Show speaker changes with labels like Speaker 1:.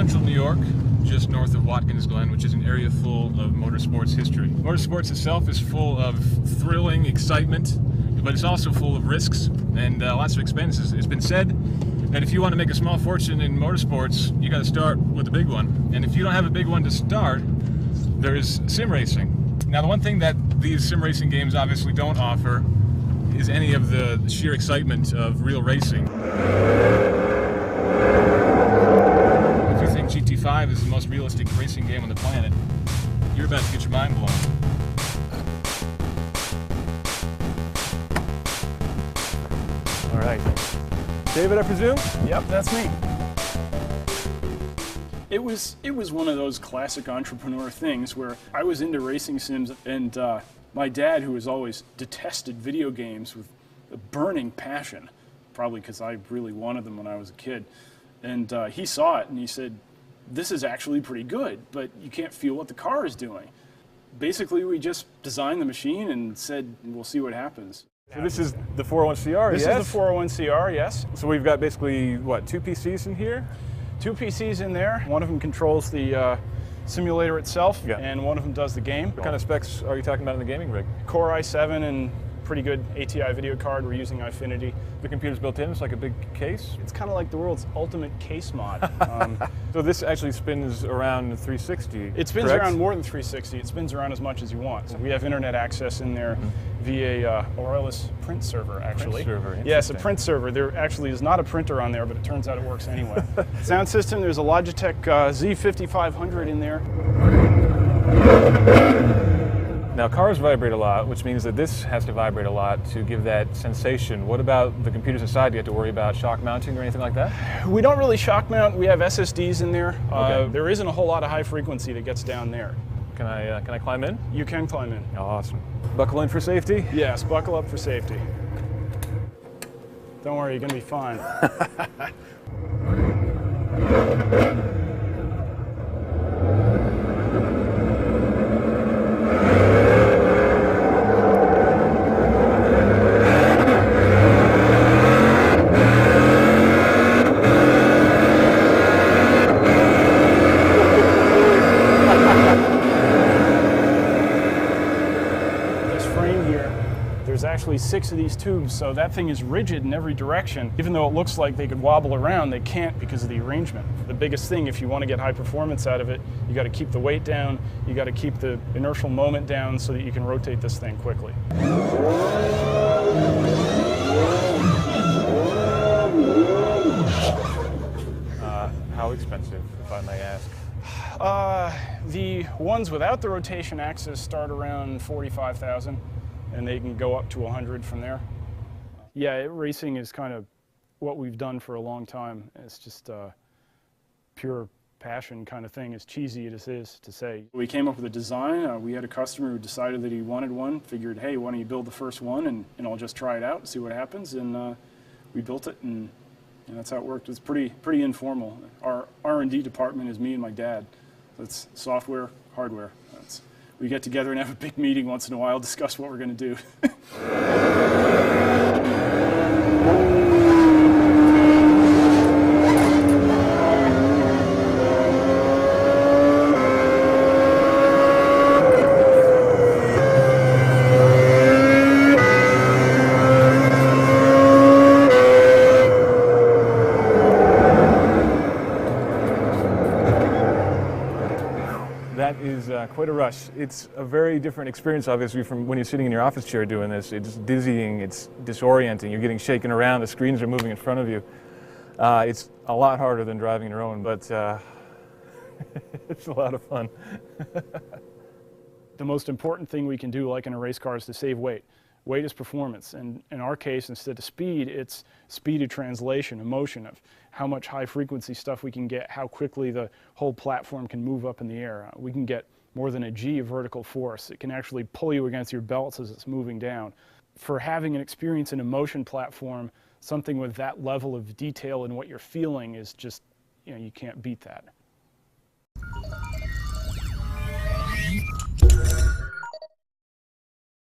Speaker 1: central New York, just north of Watkins Glen, which is an area full of motorsports history. Motorsports itself is full of thrilling excitement, but it's also full of risks and lots of expenses. It's been said that if you want to make a small fortune in motorsports, you got to start with a big one. And if you don't have a big one to start, there is sim racing. Now, the one thing that these sim racing games obviously don't offer is any of the sheer excitement of real racing. If you think GT5 is the most realistic racing game on the planet, you're about to get your mind blown. All right. David, I presume?
Speaker 2: Yep, that's me. It was one of those classic entrepreneur things where I was into racing sims, and my dad, who has always detested video games with a burning passion, probably because I really wanted them when I was a kid, and he saw it and he said, "This is actually pretty good, but you can't feel what the car is doing." Basically, we just designed the machine and said, "We'll see what happens."
Speaker 1: So this is the 401CR,
Speaker 2: This
Speaker 1: yes?
Speaker 2: is the 401CR, yes.
Speaker 1: So we've got basically, what, 2 PCs in here?
Speaker 2: 2 PCs in there. One of them controls the simulator itself,
Speaker 1: Yeah.
Speaker 2: and one of them does the game.
Speaker 1: What kind of specs are you talking about in the gaming rig?
Speaker 2: Core i7 and pretty good ATI video card. We're using Ifinity.
Speaker 1: The computer's built in, it's like a big case?
Speaker 2: It's kind of like the world's ultimate case mod.
Speaker 1: So this actually spins around 360,
Speaker 2: It spins
Speaker 1: correct?
Speaker 2: around more than 360. It spins around as much as you want. So we have internet access in there via Aurelius print server, actually.
Speaker 1: Print server,
Speaker 2: Yes, a print server. There actually is not a printer on there, but it turns out it works anyway. Sound system, there's a Logitech Z5500 in there.
Speaker 1: Now cars vibrate a lot, which means that this has to vibrate a lot to give that sensation. What about the computers inside? Do you have to worry about shock mounting or anything like that?
Speaker 2: We don't really shock mount. We have SSDs in there.
Speaker 1: Okay.
Speaker 2: There isn't a whole lot of high frequency that gets down there.
Speaker 1: Can I climb in?
Speaker 2: You can climb in.
Speaker 1: Oh, awesome. Buckle in for safety?
Speaker 2: Yes, buckle up for safety. Don't worry, you're going to be fine. There's actually 6 of these tubes, so that thing is rigid in every direction. Even though it looks like they could wobble around, they can't because of the arrangement. The biggest thing, if you want to get high performance out of it, you got to keep the weight down, you got to keep the inertial moment down so that you can rotate this thing quickly.
Speaker 1: How expensive, if I may ask?
Speaker 2: The ones without the rotation axis start around 45,000. And they can go up to 100 from there. Yeah, racing is kind of what we've done for a long time. It's just a pure passion kind of thing, as cheesy as it is to say. We came up with a design. We had a customer who decided that he wanted one, figured, hey, why don't you build the first one and I'll just try it out and see what happens. And we built it, and that's how it worked. It's pretty informal. Our R&D department is me and my dad. It's software, hardware. We get together and have a big meeting once in a while, discuss what we're going to do.
Speaker 1: That is quite a rush. It's a very different experience, obviously, from when you're sitting in your office chair doing this. It's dizzying, it's disorienting, you're getting shaken around, the screens are moving in front of you. It's a lot harder than driving your own, but it's a lot of fun.
Speaker 2: The most important thing we can do, like in a race car, is to save weight. Weight is performance, and in our case, instead of speed, it's speed of translation, emotion of how much high frequency stuff we can get, how quickly the whole platform can move up in the air. We can get more than a G of vertical force. It can actually pull you against your belts as it's moving down. For having an experience in a motion platform, something with that level of detail in what you're feeling is just, you can't beat that.